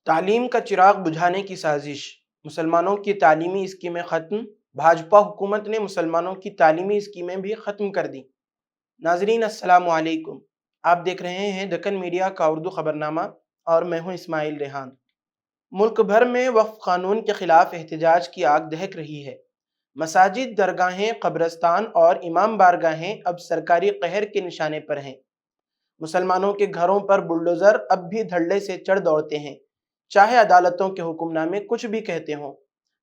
تعلیم کا چراغ بجھانے کی سازش، مسلمانوں کی تعلیمی اسکیمیں ختم، بھاجپا حکومت نے مسلمانوں کی تعلیمی اسکیمیں بھی ختم کر دی۔ ناظرین السلام علیکم، آپ دیکھ رہے ہیں دکن میڈیا کا اردو خبرنامہ اور میں ہوں اسماعیل ریحان۔ ملک بھر میں وقف قانون کے خلاف احتجاج کی آگ دہک رہی ہے۔ مساجد، درگاہیں، قبرستان اور امام بارگاہیں اب سرکاری قہر کے نشانے پر ہیں۔ مسلمانوں کے گھروں پر بلڈوزر اب بھی دھڑلے سے چڑھ دوڑتے ہیں، چاہے عدالتوں کے حکم نامے کچھ بھی کہتے ہوں۔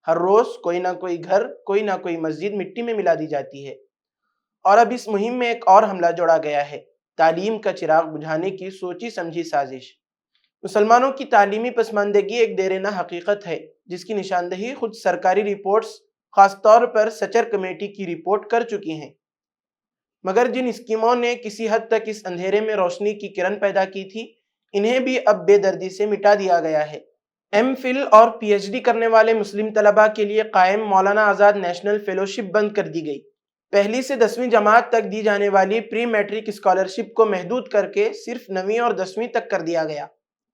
ہر روز کوئی نہ کوئی گھر، کوئی نہ کوئی مسجد مٹی میں ملا دی جاتی ہے۔ اور اب اس مہم میں ایک اور حملہ جوڑا گیا ہے، تعلیم کا چراغ بجھانے کی سوچی سمجھی سازش۔ مسلمانوں کی تعلیمی پسماندگی ایک دیرینہ حقیقت ہے، جس کی نشاندہی خود سرکاری رپورٹس، خاص طور پر سچر کمیٹی کی رپورٹ کر چکی ہیں۔ مگر جن اسکیموں نے کسی حد تک اس اندھیرے میں روشنی کی کرن پیدا کی تھی، انہیں بھی اب بے دردی سے مٹا دیا گیا ہے۔ ایم فل اور پی ایچ ڈی کرنے والے مسلم طلباء کے لیے قائم مولانا آزاد نیشنل فیلوشپ بند کر دی گئی۔ پہلی سے 10ویں جماعت تک دی جانے والی پری میٹرک اسکالرشپ کو محدود کر کے صرف 9ویں اور 10ویں تک کر دیا گیا۔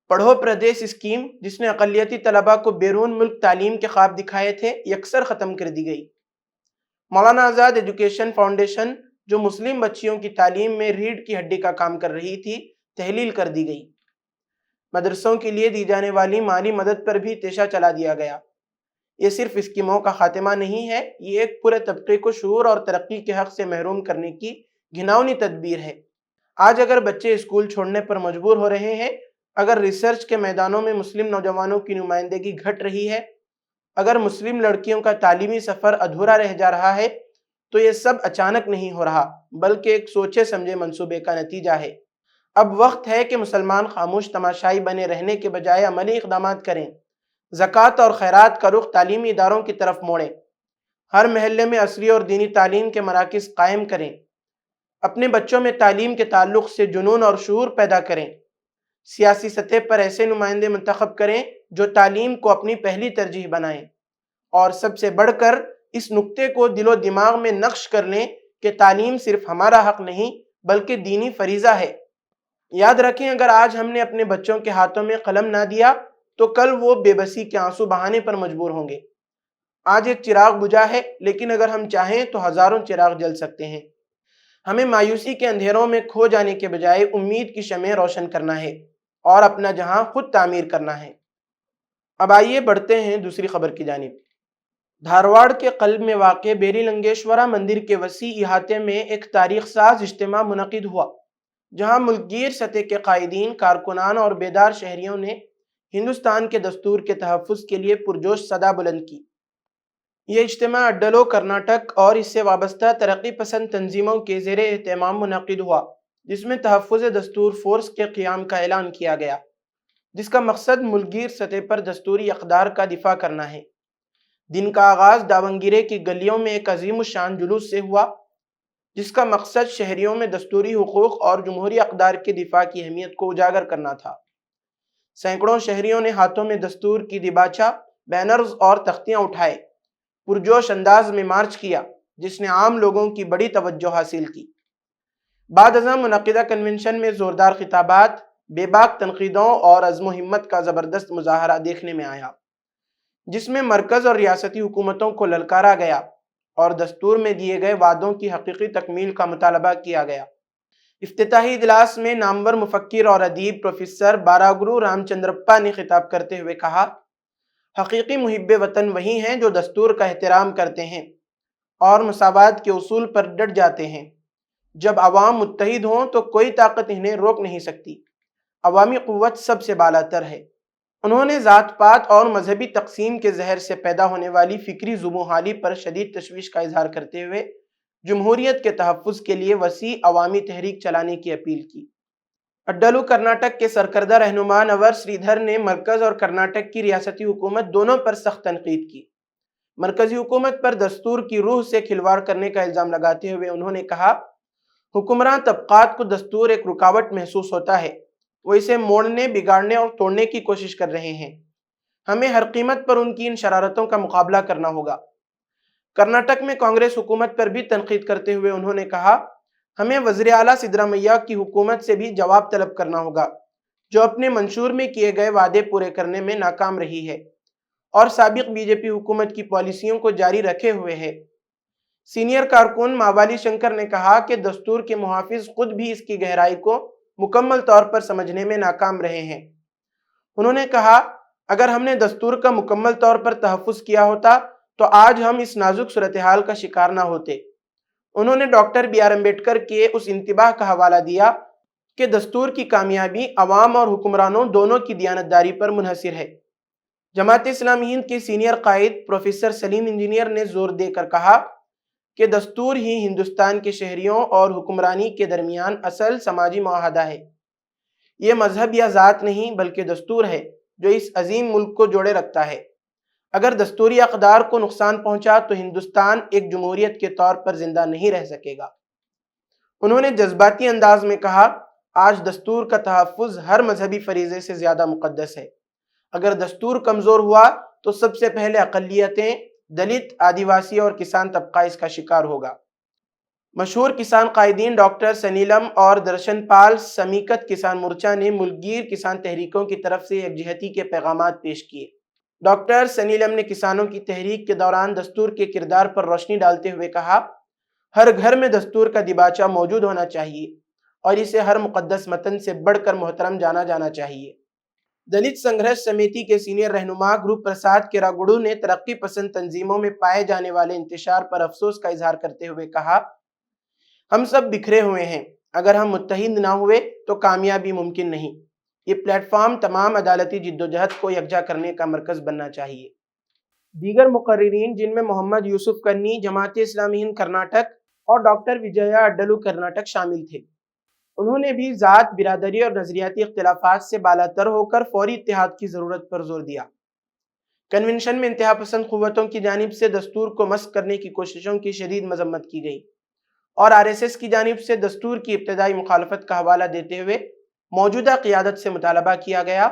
پڑھو پردیس اسکیم، جس نے اقلیتی طلباء کو بیرون ملک تعلیم کے خواب دکھائے تھے، یکسر ختم کر دی گئی۔ مولانا آزاد ایجوکیشن فاؤنڈیشن، جو مسلم بچیوں کی تعلیم میں ریڑھ کی ہڈی کا کام کر رہی تھی، تحلیل کر دی گئی۔ مدرسوں کے لیے دی جانے والی مالی مدد پر بھی تیشہ چلا دیا گیا۔ یہ صرف اسکیموں کا خاتمہ نہیں ہے، یہ ایک پورے طبقے کو شعور اور ترقی کے حق سے محروم کرنے کی گھناؤنی تدبیر ہے۔ آج اگر بچے اسکول چھوڑنے پر مجبور ہو رہے ہیں، اگر ریسرچ کے میدانوں میں مسلم نوجوانوں کی نمائندگی گھٹ رہی ہے، اگر مسلم لڑکیوں کا تعلیمی سفر ادھورا رہ جا رہا ہے، تو یہ سب اچانک نہیں ہو رہا، بلکہ ایک سوچے سمجھے منصوبے کا نتیجہ ہے۔ اب وقت ہے کہ مسلمان خاموش تماشائی بنے رہنے کے بجائے عملی اقدامات کریں۔ زکوٰۃ اور خیرات کا رخ تعلیمی اداروں کی طرف موڑیں۔ ہر محلے میں عصری اور دینی تعلیم کے مراکز قائم کریں۔ اپنے بچوں میں تعلیم کے تعلق سے جنون اور شعور پیدا کریں۔ سیاسی سطح پر ایسے نمائندے منتخب کریں جو تعلیم کو اپنی پہلی ترجیح بنائیں، اور سب سے بڑھ کر اس نکتے کو دل و دماغ میں نقش کر لیں کہ تعلیم صرف ہمارا حق نہیں بلکہ دینی فریضہ ہے۔ یاد رکھیں، اگر آج ہم نے اپنے بچوں کے ہاتھوں میں قلم نہ دیا تو کل وہ بے بسی کے آنسو بہانے پر مجبور ہوں گے۔ آج ایک چراغ بجھا ہے، لیکن اگر ہم چاہیں تو ہزاروں چراغ جل سکتے ہیں۔ ہمیں مایوسی کے اندھیروں میں کھو جانے کے بجائے امید کی شمع روشن کرنا ہے اور اپنا جہاں خود تعمیر کرنا ہے۔ اب آئیے بڑھتے ہیں دوسری خبر کی جانب۔ دھارواڑ کے قلب میں واقع بیری لنگیشورا مندر کے وسیع احاطے میں ایک تاریخ ساز اجتماع منعقد ہوا، جہاں ملک گیر سطح کے قائدین، کارکنان اور بیدار شہریوں نے ہندوستان کے دستور کے تحفظ کے لیے پرجوش صدا بلند کی۔ یہ اجتماع اڈلو، کرناٹک اور اس سے وابستہ ترقی پسند تنظیموں کے زیر اہتمام منعقد ہوا، جس میں تحفظ دستور فورس کے قیام کا اعلان کیا گیا، جس کا مقصد ملک گیر سطح پر دستوری اقدار کا دفاع کرنا ہے۔ دن کا آغاز داونگیرے کی گلیوں میں ایک عظیم الشان جلوس سے ہوا، جس کا مقصد شہریوں میں دستوری حقوق اور جمہوری اقدار کے دفاع کی اہمیت کو اجاگر کرنا تھا۔ سینکڑوں شہریوں نے ہاتھوں میں دستور کی دیباچہ، بینرز اور تختیاں اٹھائے، پرجوش انداز میں مارچ کیا، جس نے عام لوگوں کی بڑی توجہ حاصل کی۔ بعد ازاں منعقدہ کنونشن میں زوردار خطابات، بے باک تنقیدوں اور عزم و ہمت کا زبردست مظاہرہ دیکھنے میں آیا، جس میں مرکز اور ریاستی حکومتوں کو للکارا گیا اور دستور میں دیے گئے وعدوں کی حقیقی تکمیل کا مطالبہ کیا گیا۔ افتتاحی اجلاس میں نامور مفکر اور ادیب پروفیسر باراگرو رام چندرپا نے خطاب کرتے ہوئے کہا، حقیقی محب وطن وہی ہیں جو دستور کا احترام کرتے ہیں اور مساوات کے اصول پر ڈٹ جاتے ہیں۔ جب عوام متحد ہوں تو کوئی طاقت انہیں روک نہیں سکتی۔ عوامی قوت سب سے بالا تر ہے۔ انہوں نے ذات پات اور مذہبی تقسیم کے زہر سے پیدا ہونے والی فکری زبوں حالی پر شدید تشویش کا اظہار کرتے ہوئے جمہوریت کے تحفظ کے لیے وسیع عوامی تحریک چلانے کی اپیل کی۔ اڈلو، کرناٹک کے سرکردہ رہنما نور سری دھر نے مرکز اور کرناٹک کی ریاستی حکومت دونوں پر سخت تنقید کی۔ مرکزی حکومت پر دستور کی روح سے کھلواڑ کرنے کا الزام لگاتے ہوئے انہوں نے کہا، حکمراں طبقات کو دستور ایک رکاوٹ محسوس ہوتا ہے، وہ اسے موڑنے، بگاڑنے اور توڑنے کی کوشش کر رہے ہیں۔ ہمیں ہر قیمت پر ان کی ان شرارتوں کا مقابلہ کرنا ہوگا۔ کرناٹک میں کانگریس حکومت پر بھی تنقید کرتے ہوئے انہوں نے کہا، ہمیں وزیر اعلیٰ سدرامیا کی حکومت سے بھی جواب طلب کرنا ہوگا، جو اپنے منشور میں کیے گئے وعدے پورے کرنے میں ناکام رہی ہے اور سابق بی جے پی حکومت کی پالیسیوں کو جاری رکھے ہوئے ہے۔ سینئر کارکن ماوالی شنکر نے کہا کہ دستور کے محافظ خود بھی اس کی گہرائی کو مکمل طور پر سمجھنے میں ناکام رہے ہیں۔ انہوں نے کہا، اگر ہم نے دستور کا مکمل طور پر تحفظ کیا ہوتا تو آج ہم اس نازک صورتحال کا شکار نہ ہوتے۔ انہوں نے ڈاکٹر بی آر امبیڈکر کے اس انتباہ کا حوالہ دیا کہ دستور کی کامیابی عوام اور حکمرانوں دونوں کی دیانتداری پر منحصر ہے۔ جماعت اسلامی ہند کے سینئر قائد پروفیسر سلیم انجینئر نے زور دے کر کہا کہ دستور ہی ہندوستان کے شہریوں اور حکمرانی کے درمیان اصل سماجی معاہدہ ہے۔ یہ مذہب یا ذات نہیں بلکہ دستور ہے جو اس عظیم ملک کو جوڑے رکھتا ہے۔ اگر دستوری اقدار کو نقصان پہنچا تو ہندوستان ایک جمہوریت کے طور پر زندہ نہیں رہ سکے گا۔ انہوں نے جذباتی انداز میں کہا، آج دستور کا تحفظ ہر مذہبی فریضے سے زیادہ مقدس ہے۔ اگر دستور کمزور ہوا تو سب سے پہلے اقلیتیں، دلت، آدیواسی اور کسان طبقہ اس کا شکار ہوگا۔ مشہور کسان قائدین ڈاکٹر سنیلم اور درشن پال سمیکت کسان مورچہ نے ملک گیر کسان تحریکوں کی طرف سے یکجہتی کے پیغامات پیش کیے۔ ڈاکٹر سنیلم نے کسانوں کی تحریک کے دوران دستور کے کردار پر روشنی ڈالتے ہوئے کہا، ہر گھر میں دستور کا دیباچہ موجود ہونا چاہیے اور اسے ہر مقدس متن سے بڑھ کر محترم جانا چاہیے۔ دلت سنگھرش سمیتی کے سینئر رہنما گروپ پرساد کیراگوڑو نے ترقی پسند تنظیموں میں پائے جانے والے انتشار پر افسوس کا اظہار کرتے ہوئے کہا، ہم سب بکھرے ہوئے ہیں، اگر ہم متحد نہ ہوئے تو کامیابی ممکن نہیں۔ یہ پلیٹ فارم تمام عدالتی جدوجہد کو یکجا کرنے کا مرکز بننا چاہیے۔ دیگر مقررین جن میں محمد یوسف کنی جماعت اسلامی ہند کرناٹک اور ڈاکٹر وجیا اڈلو کرناٹک شامل تھے۔ انہوں نے بھی ذات، برادری اور نظریاتی اختلافات سے بالاتر ہو کر فوری اتحاد کی ضرورت پر زور دیا۔ کنونشن میں انتہا پسند قوتوں کی جانب سے دستور کو مسخ کرنے کی کوششوں کی شدید مذمت کی گئی اور آر ایس ایس کی جانب سے دستور کی ابتدائی مخالفت کا حوالہ دیتے ہوئے موجودہ قیادت سے مطالبہ کیا گیا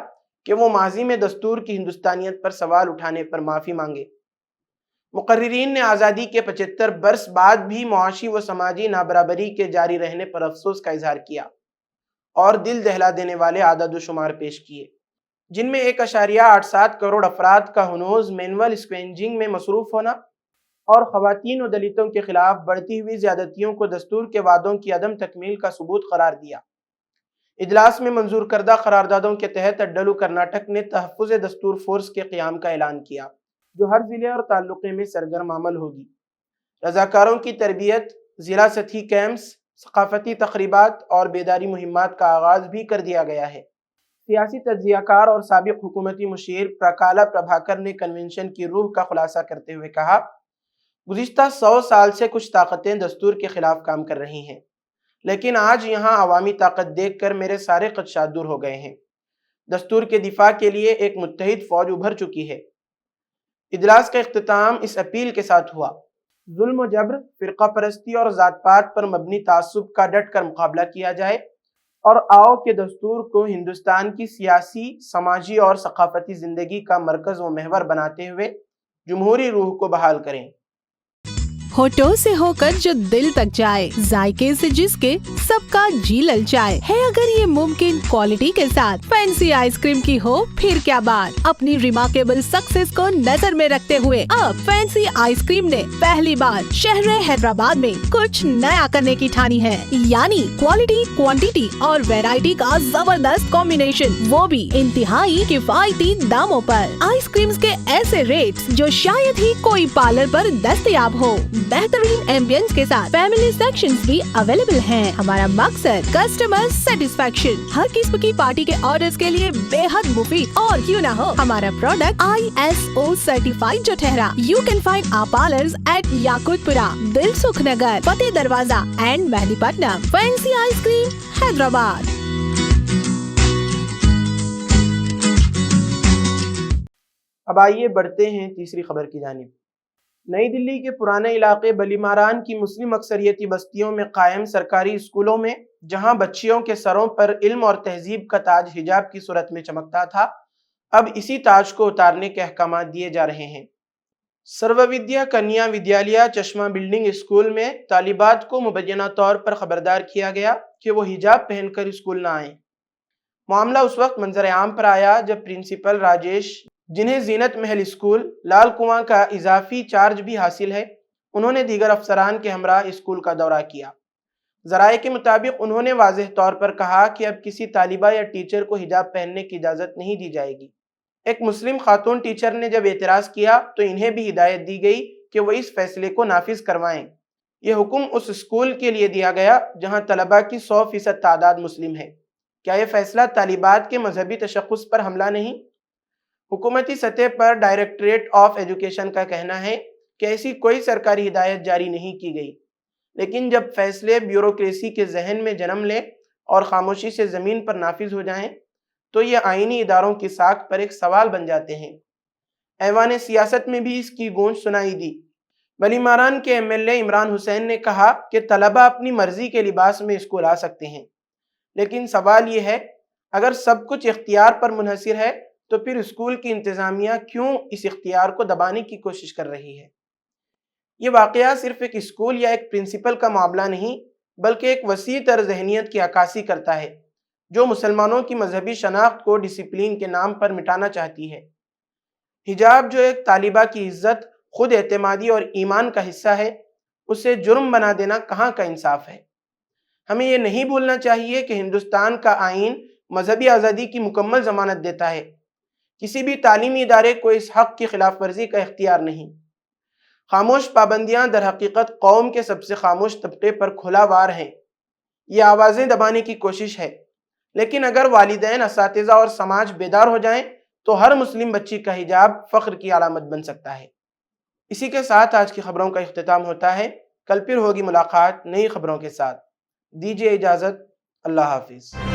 کہ وہ ماضی میں دستور کی ہندوستانیت پر سوال اٹھانے پر معافی مانگے۔ مقررین نے آزادی کے 75 برس بعد بھی معاشی و سماجی نابرابری کے جاری رہنے پر افسوس کا اظہار کیا اور دل دہلا دینے والے اعداد و شمار پیش کیے، جن میں 1.87 کروڑ افراد کا ہنوز مینول اسکوینجنگ میں مصروف ہونا اور خواتین و دلتوں کے خلاف بڑھتی ہوئی زیادتیوں کو دستور کے وعدوں کی عدم تکمیل کا ثبوت قرار دیا۔ اجلاس میں منظور کردہ قراردادوں کے تحت اڈلو کرناٹک نے تحفظ دستور فورس کے قیام کا اعلان کیا، جو ہر ضلع اور تعلقے میں سرگرم عمل ہوگی۔ رضاکاروں کی تربیت، ضلع سطحی کیمپس، ثقافتی تقریبات اور بیداری مہمات کا آغاز بھی کر دیا گیا ہے۔ سیاسی تجزیہ کار اور سابق حکومتی مشیر پرکالا پربھاکر نے کنونشن کی روح کا خلاصہ کرتے ہوئے کہا، گزشتہ 100 سال سے کچھ طاقتیں دستور کے خلاف کام کر رہی ہیں، لیکن آج یہاں عوامی طاقت دیکھ کر میرے سارے خدشات دور ہو گئے ہیں۔ دستور کے دفاع کے لیے ایک متحد فوج ابھر چکی ہے۔ اجلاس کا اختتام اس اپیل کے ساتھ ہوا، ظلم و جبر، فرقہ پرستی اور ذات پات پر مبنی تعصب کا ڈٹ کر مقابلہ کیا جائے اور آؤ کہ دستور کو ہندوستان کی سیاسی، سماجی اور ثقافتی زندگی کا مرکز و محور بناتے ہوئے جمہوری روح کو بحال کریں۔ ہوٹوں سے ہو کر جو دل تک جائے، ذائقے سے جس کے سب کا جی للچائے ہے، اگر یہ ممکن کوالٹی کے ساتھ فینسی آئس کریم کی ہو پھر کیا بات۔ اپنی ریمارکیبل سکسیس کو نظر میں رکھتے ہوئے اب فینسی آئس کریم نے پہلی بار شہر حیدرآباد میں کچھ نیا کرنے کی ٹھانی ہے، یعنی کوالٹی، کوانٹیٹی اور ویرائٹی کا زبردست کمبینیشن، وہ بھی انتہائی کفایتی داموں پر۔ آئس کریمز کے ایسے ریٹس جو شاید ہی کوئی پارلر پر دستیاب ہو، بہترین ایمبینس کے ساتھ فیملی سیکشنز بھی اویلیبل ہیں۔ ہمارا مقصد کسٹمر سیٹسفیکشن، ہر قسم کی پارٹی کے آرڈرز کے لیے بے حد مفید، اور کیوں نہ ہو ہمارا پروڈکٹ ISO سرٹیفائڈ جو ٹھہرا۔ You can find our parlours at Yakutpura, Dilsukhnagar, Fateh Darwaza and Mehdipatnam. Fancy ice cream Hyderabad. اب آئیے بڑھتے ہیں تیسری خبر کی جانب۔ نئی دلی کے پرانے علاقے بلیماران کی مسلم اکثریتی بستیوں میں قائم سرکاری اسکولوں میں جہاں بچیوں کے سروں پر علم اور تہذیب کا تاج حجاب کی صورت میں چمکتا تھا، اب اسی تاج کو اتارنے کے احکامات دیے جا رہے ہیں۔ سرو ودیا کنیا ودیالیہ چشمہ بلڈنگ اسکول میں طالبات کو مبینہ طور پر خبردار کیا گیا کہ وہ حجاب پہن کر اسکول نہ آئیں۔ معاملہ اس وقت منظر عام پر آیا جب پرنسپل راجیش، جنہیں زینت محل اسکول لال کنواں کا اضافی چارج بھی حاصل ہے، انہوں نے دیگر افسران کے ہمراہ اسکول کا دورہ کیا۔ ذرائع کے مطابق انہوں نے واضح طور پر کہا کہ اب کسی طالبہ یا ٹیچر کو حجاب پہننے کی اجازت نہیں دی جائے گی۔ ایک مسلم خاتون ٹیچر نے جب اعتراض کیا تو انہیں بھی ہدایت دی گئی کہ وہ اس فیصلے کو نافذ کروائیں۔ یہ حکم اس اسکول کے لیے دیا گیا جہاں طلبہ کی 100% تعداد مسلم ہے۔ کیا یہ فیصلہ طالبات کے مذہبی تشخص پر حملہ نہیں؟ حکومتی سطح پر ڈائریکٹریٹ آف ایجوکیشن کا کہنا ہے کہ ایسی کوئی سرکاری ہدایت جاری نہیں کی گئی، لیکن جب فیصلے بیوروکریسی کے ذہن میں جنم لیں اور خاموشی سے زمین پر نافذ ہو جائیں تو یہ آئینی اداروں کی ساکھ پر ایک سوال بن جاتے ہیں۔ ایوان سیاست میں بھی اس کی گونج سنائی دی۔ بلی ماران کے MLA عمران حسین نے کہا کہ طلبہ اپنی مرضی کے لباس میں اسکول آ سکتے ہیں، لیکن سوال یہ ہے اگر سب کچھ اختیار پر منحصر ہے تو پھر اسکول کی انتظامیہ کیوں اس اختیار کو دبانے کی کوشش کر رہی ہے؟ یہ واقعہ صرف ایک اسکول یا ایک پرنسپل کا معاملہ نہیں بلکہ ایک وسیع تر ذہنیت کی عکاسی کرتا ہے جو مسلمانوں کی مذہبی شناخت کو ڈسپلین کے نام پر مٹانا چاہتی ہے۔ حجاب جو ایک طالبہ کی عزت، خود اعتمادی اور ایمان کا حصہ ہے، اسے جرم بنا دینا کہاں کا انصاف ہے؟ ہمیں یہ نہیں بھولنا چاہیے کہ ہندوستان کا آئین مذہبی آزادی کی مکمل ضمانت دیتا ہے۔ کسی بھی تعلیمی ادارے کو اس حق کی خلاف ورزی کا اختیار نہیں۔ خاموش پابندیاں در حقیقت قوم کے سب سے خاموش طبقے پر کھلا وار ہیں۔ یہ آوازیں دبانے کی کوشش ہے، لیکن اگر والدین، اساتذہ اور سماج بیدار ہو جائیں تو ہر مسلم بچی کا حجاب فخر کی علامت بن سکتا ہے۔ اسی کے ساتھ آج کی خبروں کا اختتام ہوتا ہے۔ کل پھر ہوگی ملاقات نئی خبروں کے ساتھ۔ دیجیے اجازت۔ اللہ حافظ۔